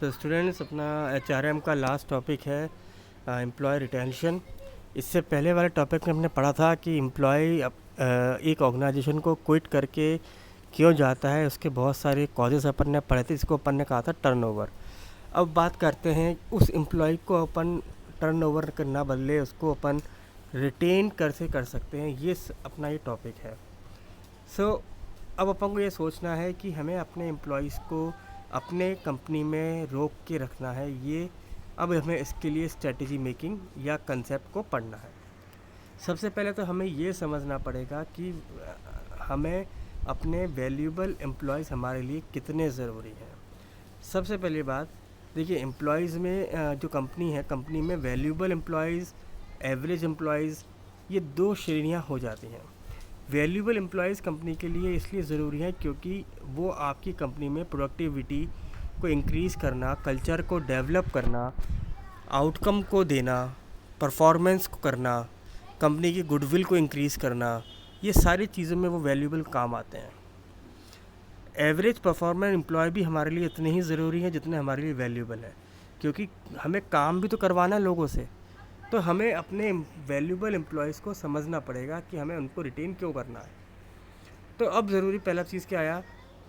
So students, अपना HRM का last topic है एम्प्लॉय रिटेंशन। इससे पहले वाले टॉपिक में हमने पढ़ा था कि एम्प्लॉय एक ऑर्गेनाइजेशन को क्विट करके क्यों जाता है, उसके बहुत सारे कॉजेज़ अपन ने पढ़े थे। इसको अपन ने कहा था टर्नओवर। अब बात करते हैं उस एम्प्लॉय को अपन टर्नओवर करना बदले उसको अपन रिटेन कैसे कर सकते हैं, ये अपना ये टॉपिक है। अब अपन को ये सोचना है कि हमें अपने एम्प्लॉयज़ को अपने कंपनी में रोक के रखना है। ये अब हमें इसके लिए स्ट्रेटजी मेकिंग या कंसेप्ट को पढ़ना है। सबसे पहले तो हमें ये समझना पड़ेगा कि हमें अपने वैल्यूएबल एम्प्लॉयज़ हमारे लिए कितने ज़रूरी हैं। सबसे पहली बात देखिए, एम्प्लॉयज़ में जो कंपनी है, कंपनी में वैल्यूएबल एम्प्लॉयज़, एवरेज एम्प्लॉयज़, ये दो श्रेणियाँ हो जाती हैं। वैल्यूएबल एम्प्लॉयज़ कंपनी के लिए इसलिए ज़रूरी है क्योंकि वो आपकी कंपनी में प्रोडक्टिविटी को इंक्रीज़ करना, कल्चर को डेवलप करना, आउटकम को देना, परफॉर्मेंस को करना, कंपनी की गुडविल को इंक्रीज़ करना, ये सारी चीज़ों में वो वैल्यूएबल काम आते हैं। एवरेज परफॉर्मेंस एम्प्लॉय भी हमारे लिए इतने ही ज़रूरी हैं जितने हमारे लिए वैल्यूएबल है, क्योंकि हमें काम भी तो करवाना है लोगों से। तो हमें अपने वैल्यूएबल एम्प्लॉयज़ को समझना पड़ेगा कि हमें उनको रिटेन क्यों करना है। तो अब ज़रूरी पहला चीज़ क्या आया,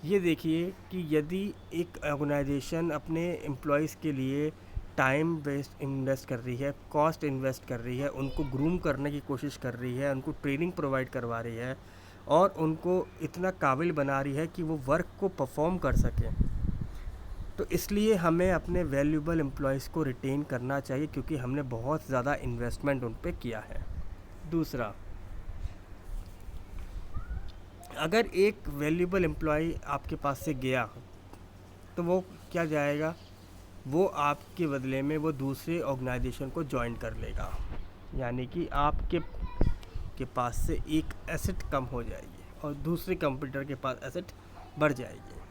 ये देखिए कि यदि एक ऑर्गेनाइजेशन अपने एम्प्लॉयज़ के लिए टाइम वेस्ट इन्वेस्ट कर रही है, कॉस्ट इन्वेस्ट कर रही है, उनको ग्रूम करने की कोशिश कर रही है, उनको ट्रेनिंग प्रोवाइड करवा रही है और उनको इतना काबिल बना रही है कि वो वर्क को परफॉर्म कर सकें, तो इसलिए हमें अपने वैल्यूएबल एम्प्लॉयज़ को रिटेन करना चाहिए, क्योंकि हमने बहुत ज़्यादा इन्वेस्टमेंट उन पे किया है। दूसरा, अगर एक वैल्यूएबल एम्प्लॉय आपके पास से गया तो वो क्या जाएगा, वो आपके बदले में वो दूसरे ऑर्गेनाइजेशन को ज्वाइन कर लेगा, यानी कि आपके पास से एक एसेट कम हो जाएगी और दूसरे कंपटीटर के पास एसेट बढ़ जाएगी।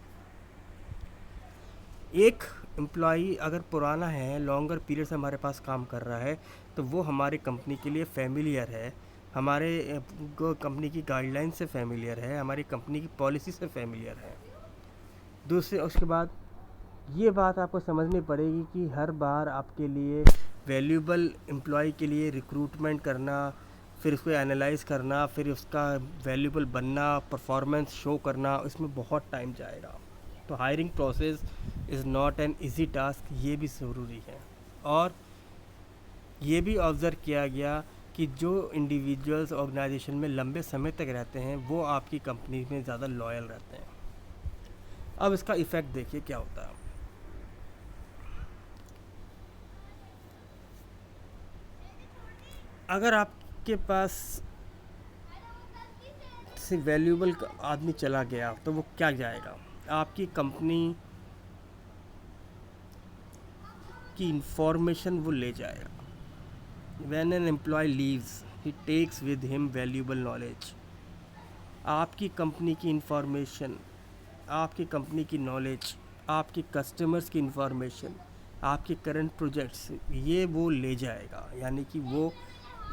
एक एम्प्लॉई अगर पुराना है, लॉन्गर पीरियड से हमारे पास काम कर रहा है, तो वो हमारी कंपनी के लिए फैमिलियर है, हमारे कंपनी की गाइडलाइन से फैमिलियर है, हमारी कंपनी की पॉलिसी से फैमिलियर है। दूसरे उसके बाद ये बात आपको समझनी पड़ेगी कि हर बार आपके लिए वैल्यूएबल एम्प्लॉय के लिए रिक्रूटमेंट करना, फिर उसको एनालाइज़ करना, फिर उसका वैल्यूएबल बनना, परफॉर्मेंस शो करना, इसमें बहुत टाइम जाएगा। तो hiring process is not an easy task, ये भी ज़रूरी है। और ये भी ऑब्ज़र्व किया गया कि जो इंडिविजुअल्स ऑर्गेनाइजेशन में लंबे समय तक रहते हैं वो आपकी कंपनी में ज़्यादा लॉयल रहते हैं। अब इसका इफ़ेक्ट देखिए क्या होता है। अगर आपके पास से वैल्यूएबल आदमी चला गया तो वो क्या जाएगा, आपकी कंपनी की इंफॉर्मेशन वो ले जाएगा। When an employee leaves, he takes with him valuable knowledge. आपकी कंपनी की इंफॉर्मेशन, आपकी कंपनी की नॉलेज, आपके कस्टमर्स की इंफॉर्मेशन, आपके करंट प्रोजेक्ट्स, ये वो ले जाएगा, यानी कि वो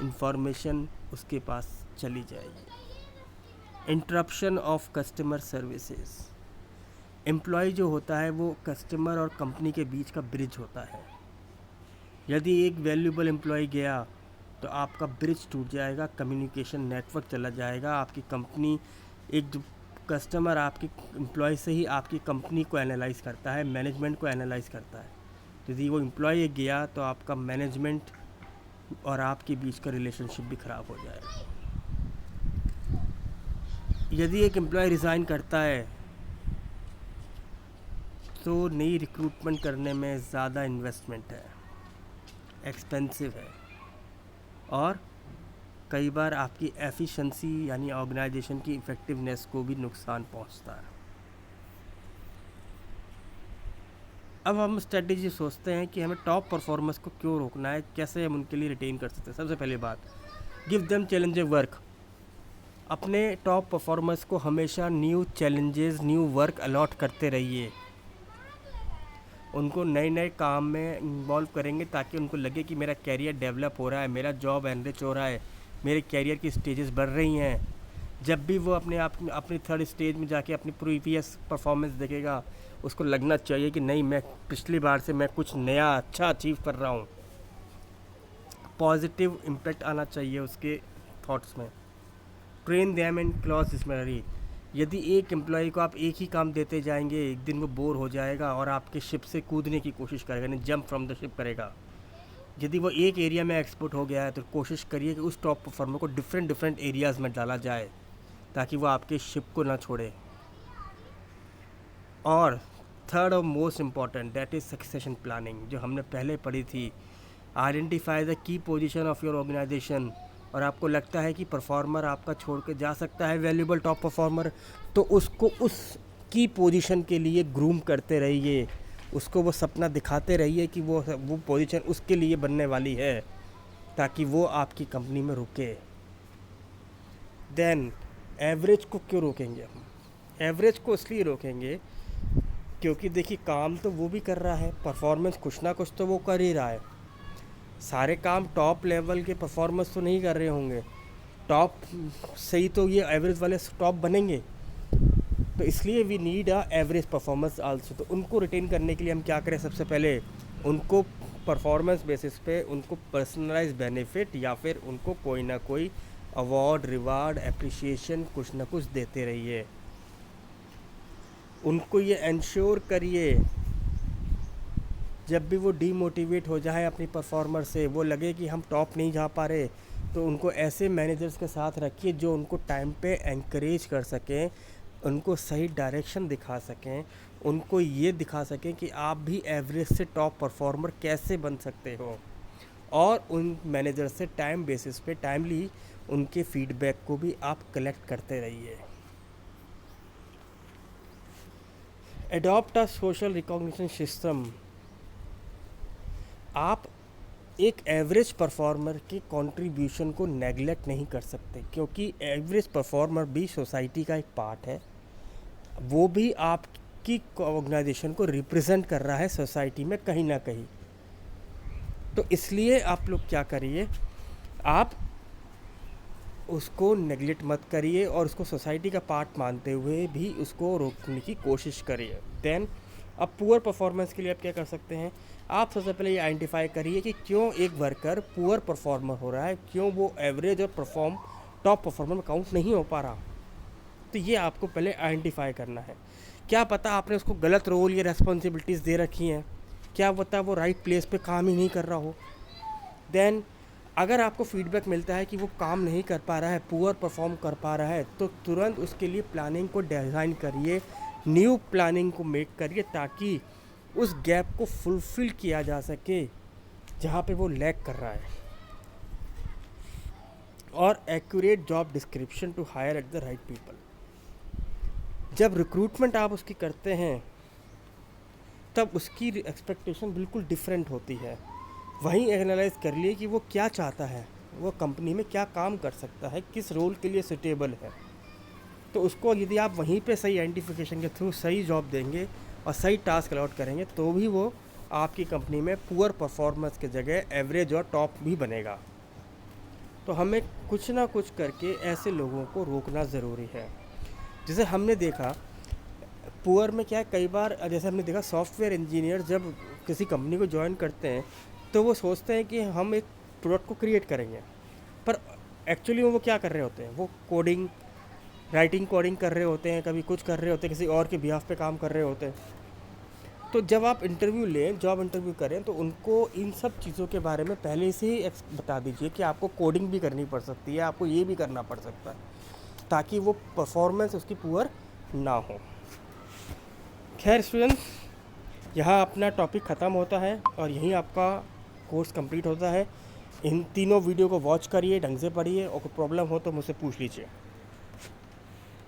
इंफॉर्मेशन उसके पास चली जाएगी। Interruption of customer services, employ जो होता है वो कस्टमर और कंपनी के बीच का ब्रिज होता है। यदि एक वैल्यूएबल एम्प्लॉय गया तो आपका ब्रिज टूट जाएगा, कम्युनिकेशन नेटवर्क चला जाएगा। आपकी कंपनी, एक जो कस्टमर आपके एम्प्लॉय से ही आपकी कंपनी को एनालाइज़ करता है, मैनेजमेंट को एनालाइज़ करता है। तो यदि वो एम्प्लॉय गया तो आपका मैनेजमेंट और आपके बीच का रिलेशनशिप भी ख़राब हो जाएगा। यदि एक एम्प्लॉय रिज़ाइन करता है तो नई रिक्रूटमेंट करने में ज़्यादा इन्वेस्टमेंट है, एक्सपेंसिव है, और कई बार आपकी एफिशिएंसी यानी ऑर्गेनाइजेशन की इफ़ेक्टिवनेस को भी नुकसान पहुंचता है। अब हम स्ट्रेटजी सोचते हैं कि हमें टॉप परफॉर्मर्स को क्यों रोकना है, कैसे हम उनके लिए रिटेन कर सकते हैं। सबसे पहली बात, गिव देम चैलेंजेस वर्क। अपने टॉप परफॉर्मर्स को हमेशा new challenges, new work allot करते रहिए। उनको नए नए काम में इन्वॉल्व करेंगे ताकि उनको लगे कि मेरा कैरियर डेवलप हो रहा है, मेरा जॉब एनरिच हो रहा है, मेरे कैरियर की स्टेजेस बढ़ रही हैं। जब भी वो अपनी थर्ड स्टेज में जाके अपनी प्रीवियस परफॉर्मेंस देखेगा, उसको लगना चाहिए कि नहीं, मैं पिछली बार से मैं कुछ नया अच्छा अचीव कर रहा हूँ। पॉजिटिव इम्पेक्ट आना चाहिए उसके थॉट्स में। Train them and clause this memory. यदि एक एम्प्लॉय को आप एक ही काम देते जाएंगे, एक दिन वो बोर हो जाएगा और आपके शिप से कूदने की कोशिश करेगा, नहीं जंप फ्रॉम द शिप करेगा। यदि वो एक एरिया में एक्सपर्ट हो गया है तो कोशिश करिए कि उस टॉप परफॉर्मर को डिफरेंट एरियाज़ में डाला जाए ताकि वो आपके शिप को ना छोड़े। और थर्ड और most important, that is succession planning, जो हमने पहले पढ़ी थी। Identify the key position of your organisation. और आपको लगता है कि परफॉर्मर आपका छोड़ के जा सकता है, वैल्यूबल टॉप परफॉर्मर, तो उसको उस की पोजीशन के लिए ग्रूम करते रहिए, उसको वो सपना दिखाते रहिए कि वो पोजीशन उसके लिए बनने वाली है ताकि वो आपकी कंपनी में रुके। देन एवरेज को क्यों रोकेंगे हम? एवरेज को इसलिए रोकेंगे क्योंकि देखिए, काम तो वो भी कर रहा है, परफॉर्मेंस कुछ ना कुछ तो वो कर ही रहा है। सारे काम टॉप लेवल के परफॉर्मेंस तो नहीं कर रहे होंगे, टॉप सही तो ये एवरेज वाले टॉप बनेंगे। तो इसलिए we need a average performance also. तो उनको रिटेन करने के लिए हम क्या करें? सबसे पहले उनको परफॉर्मेंस बेसिस पे उनको पर्सनलाइज बेनिफिट या फिर उनको कोई ना कोई अवार्ड, रिवार्ड, एप्रिसिएशन कुछ ना कुछ देते रहिए। उनको ये इंश्योर करिए जब भी वो डीमोटिवेट हो जाए अपनी परफॉर्मर से, वो लगे कि हम टॉप नहीं जा पा रहे, तो उनको ऐसे मैनेजर्स के साथ रखिए जो उनको टाइम पे एनकरेज कर सकें, उनको सही डायरेक्शन दिखा सकें, उनको ये दिखा सकें कि आप भी एवरेज से टॉप परफॉर्मर कैसे बन सकते हो। और उन मैनेजर से टाइम बेसिस पे टाइमली उनके फीडबैक को भी आप कलेक्ट करते रहिए। Adopt a social recognition system. आप एक एवरेज परफॉर्मर के कंट्रीब्यूशन को नेगलेक्ट नहीं कर सकते, क्योंकि एवरेज परफॉर्मर भी सोसाइटी का एक पार्ट है, वो भी आपकी ऑर्गेनाइजेशन को रिप्रेजेंट कर रहा है सोसाइटी में कहीं ना कहीं। तो इसलिए आप लोग क्या करिए, आप उसको नेगलेक्ट मत करिए और उसको सोसाइटी का पार्ट मानते हुए भी उसको रोकने की कोशिश करिए। देन अब पुअर परफॉर्मेंस के लिए आप क्या कर सकते हैं? आप सबसे पहले ये आइडेंटिफाई करिए कि क्यों एक वर्कर पुअर परफॉर्मर हो रहा है, क्यों वो एवरेज और टॉप परफॉर्मर में काउंट नहीं हो पा रहा। तो ये आपको पहले आइडेंटिफाई करना है। क्या पता आपने उसको गलत रोल या रेस्पॉन्सिबिलिटीज़ दे रखी हैं, क्या पता वो राइट प्लेस पे काम ही नहीं कर रहा हो। देन अगर आपको फीडबैक मिलता है कि वो काम नहीं कर पा रहा है, पुअर परफॉर्म कर पा रहा है, तो तुरंत उसके लिए प्लानिंग को डिज़ाइन करिए, न्यू प्लानिंग को मेक करिए ताकि उस गैप को फुलफ़िल किया जा सके जहाँ पे वो लैग कर रहा है। और accurate job description to hire at the right people. जब रिक्रूटमेंट आप उसकी करते हैं तब उसकी एक्सपेक्टेशन बिल्कुल डिफरेंट होती है। वहीं एनालाइज कर लिए कि वो क्या चाहता है, वो कंपनी में क्या काम कर सकता है, किस रोल के लिए सुटेबल है। तो उसको यदि आप वहीं पे सही आइडेंटिफिकेशन के थ्रू सही जॉब देंगे और सही टास्क अलॉट करेंगे, तो भी वो आपकी कंपनी में पुअर परफॉर्मेंस के जगह एवरेज और टॉप भी बनेगा। तो हमें कुछ ना कुछ करके ऐसे लोगों को रोकना ज़रूरी है। जैसे हमने देखा पुअर में क्या है, कई बार जैसे हमने देखा सॉफ्टवेयर इंजीनियर जब किसी कंपनी को ज्वाइन करते हैं तो वो सोचते हैं कि हम एक प्रोडक्ट को क्रिएट करेंगे, पर एक्चुअली वो क्या कर रहे होते हैं? वो कोडिंग कर रहे होते हैं, कभी कुछ कर रहे होते हैं, किसी और के बिहाफ पे काम कर रहे होते हैं। तो जब आप इंटरव्यू लें, जॉब इंटरव्यू करें, तो उनको इन सब चीज़ों के बारे में पहले से ही बता दीजिए कि आपको कोडिंग भी करनी पड़ सकती है, आपको ये भी करना पड़ सकता है, ताकि वो परफॉर्मेंस उसकी पुअर ना हो। खैर स्टूडेंट्स, यहाँ अपना टॉपिक ख़त्म होता है और यहीं आपका कोर्स कंप्लीट होता है। इन तीनों वीडियो को वॉच करिए, ढंग से पढ़िए और कोई प्रॉब्लम हो तो मुझसे पूछ लीजिए।